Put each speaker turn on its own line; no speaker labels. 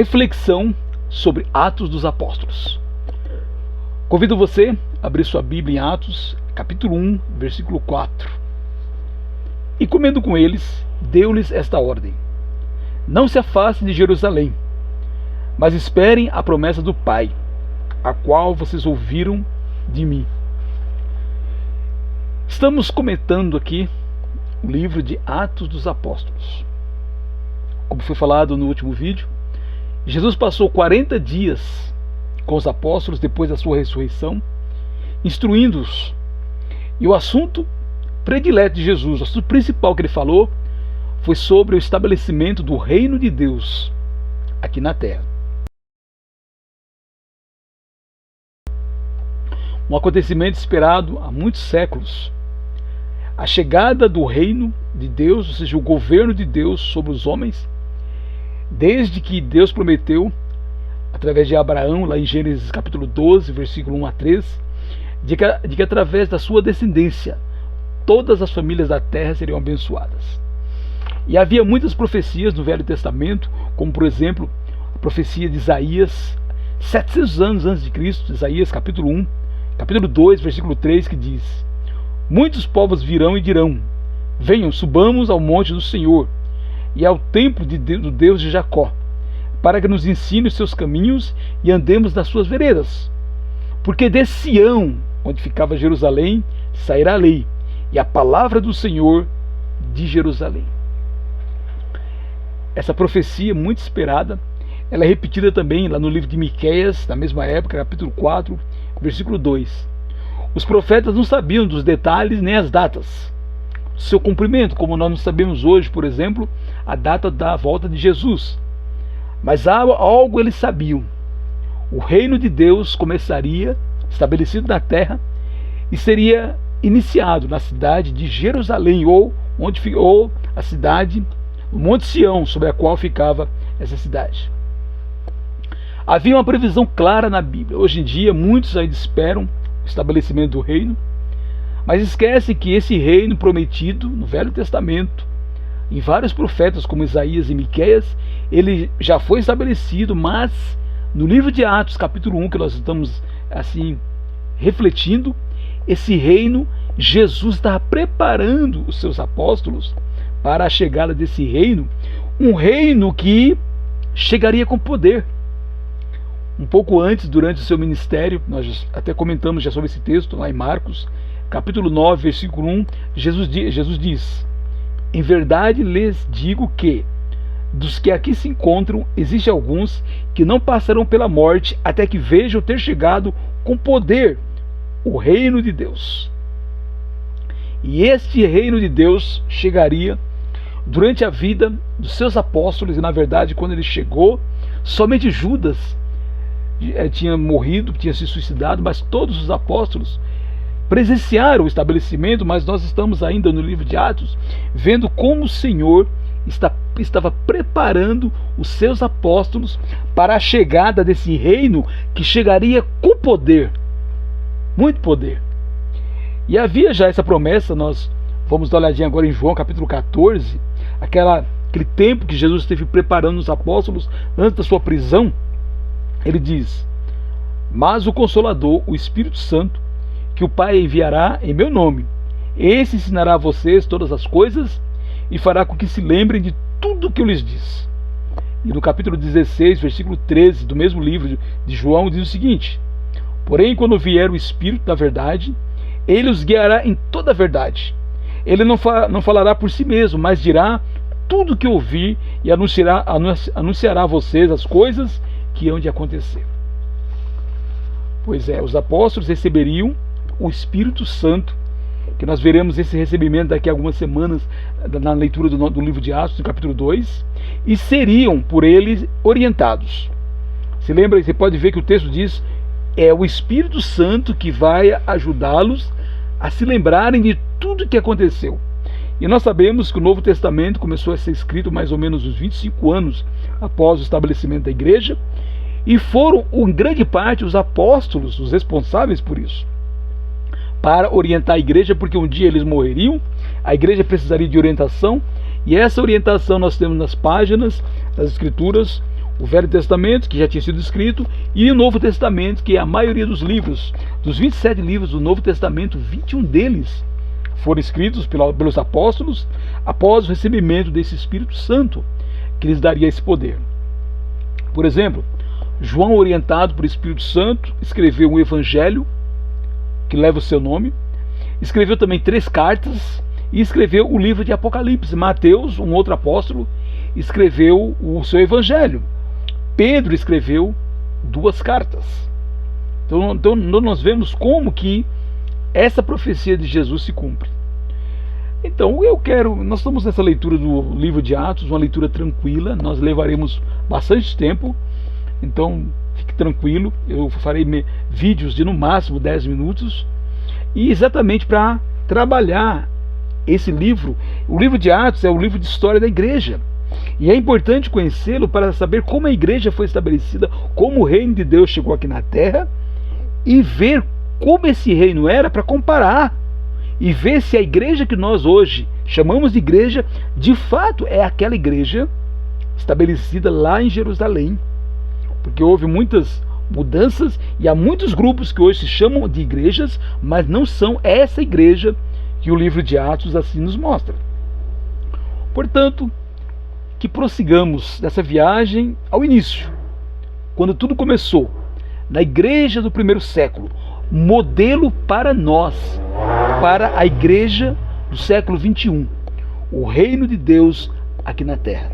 reflexão sobre Atos dos Apóstolos. Convido você a abrir sua Bíblia em Atos, capítulo 1, versículo 4. E comendo com eles, deu-lhes esta ordem: não se afastem de Jerusalém, mas esperem a promessa do Pai, a qual vocês ouviram de mim. Estamos comentando aqui o livro de Atos dos Apóstolos. Como foi falado no último vídeo, Jesus passou 40 dias com os apóstolos depois da sua ressurreição, instruindo-os. E o assunto predileto de Jesus, o assunto principal que ele falou, foi sobre o estabelecimento do reino de Deus aqui na terra. Um acontecimento esperado há muitos séculos. A chegada do reino de Deus, ou seja, o governo de Deus sobre os homens, desde que Deus prometeu, através de Abraão, lá em Gênesis capítulo 12, versículo 1 a 3, de que através da sua descendência, todas as famílias da terra seriam abençoadas. E havia muitas profecias no Velho Testamento, como por exemplo, a profecia de Isaías, 700 anos antes de Cristo, Isaías capítulo 1, capítulo 2, versículo 3, que diz: muitos povos virão e dirão: venham, subamos ao monte do Senhor e ao templo do Deus de Jacó, para que nos ensine os seus caminhos e andemos nas suas veredas. Porque de Sião, onde ficava Jerusalém, sairá a lei e a palavra do Senhor de Jerusalém. Essa profecia muito esperada, ela é repetida também lá no livro de Miqueias, na mesma época, capítulo 4, versículo 2. Os profetas não sabiam dos detalhes nem as datas do seu cumprimento, como nós não sabemos hoje, por exemplo, a data da volta de Jesus. Mas algo eles sabiam: o reino de Deus começaria, estabelecido na terra, e seria iniciado na cidade de Jerusalém, ou a cidade, o Monte Sião, sobre a qual ficava essa cidade. Havia uma previsão clara na Bíblia. Hoje em dia, muitos ainda esperam o estabelecimento do reino, mas esquecem que esse reino prometido no Velho Testamento, em vários profetas como Isaías e Miqueias, ele já foi estabelecido, mas no livro de Atos, capítulo 1, que nós estamos assim refletindo, esse reino, Jesus estava preparando os seus apóstolos para a chegada desse reino, um reino que chegaria com poder. Um pouco antes, durante o seu ministério, nós até comentamos já sobre esse texto, lá em Marcos, capítulo 9, versículo 1, Jesus diz: em verdade lhes digo que, dos que aqui se encontram, existem alguns que não passarão pela morte até que vejam ter chegado com poder o reino de Deus. E este reino de Deus chegaria durante a vida dos seus apóstolos, e na verdade, quando ele chegou, somente Judas tinha morrido, tinha se suicidado, mas todos os apóstolos presenciaram o estabelecimento. Mas nós estamos ainda no livro de Atos, vendo como o Senhor estava preparando os seus apóstolos para a chegada desse reino que chegaria com poder, muito poder. E havia já essa promessa. Nós vamos dar uma olhadinha agora em João capítulo 14, aquele tempo que Jesus esteve preparando os apóstolos antes da sua prisão. Ele diz: mas o Consolador, o Espírito Santo, que o Pai enviará em meu nome, esse ensinará a vocês todas as coisas e fará com que se lembrem de tudo o que eu lhes disse. E no capítulo 16, versículo 13 do mesmo livro de João, diz o seguinte: porém, quando vier o Espírito da verdade, ele os guiará em toda a verdade. Ele não falará por si mesmo, mas dirá tudo o que ouvir e anunciará a vocês as coisas que hão de acontecer. Pois é, os apóstolos receberiam o Espírito Santo, que nós veremos esse recebimento daqui a algumas semanas na leitura do livro de Atos, no capítulo 2, e seriam por eles orientados. Se lembra, você pode ver que o texto diz: é o Espírito Santo que vai ajudá-los a se lembrarem de tudo o que aconteceu. E nós sabemos que o Novo Testamento começou a ser escrito mais ou menos uns 25 anos após o estabelecimento da igreja, e foram, em grande parte, os apóstolos os responsáveis por isso, para orientar a igreja, porque um dia eles morreriam, a igreja precisaria de orientação, e essa orientação nós temos nas páginas das Escrituras, O Velho Testamento, que já tinha sido escrito, e o Novo Testamento, que é a maioria dos livros. Dos 27 livros do Novo Testamento, 21 deles foram escritos pelos apóstolos após o recebimento desse Espírito Santo, que lhes daria esse poder. Por exemplo, João, orientado por Espírito Santo, escreveu um evangelho que leva o seu nome, escreveu também 3 cartas e escreveu o livro de Apocalipse. Mateus, um outro apóstolo, escreveu o seu evangelho. Pedro escreveu 2 cartas. Então nós vemos como que essa profecia de Jesus se cumpre. Então nós estamos nessa leitura do livro de Atos, uma leitura tranquila, nós levaremos bastante tempo, então fique tranquilo, eu farei vídeos de no máximo 10 minutos, e exatamente para trabalhar esse livro. O livro de Atos é o livro de história da igreja, e é importante conhecê-lo para saber como a igreja foi estabelecida, como o reino de Deus chegou aqui na terra, e ver como esse reino era, para comparar e ver se a igreja que nós hoje chamamos de igreja, de fato é aquela igreja estabelecida lá em Jerusalém. Porque houve muitas mudanças e há muitos grupos que hoje se chamam de igrejas, mas não são essa igreja que o livro de Atos assim nos mostra. Portanto, que prossigamos dessa viagem ao início, quando tudo começou, na igreja do primeiro século, modelo para nós, para a igreja do século 21, o reino de Deus aqui na terra.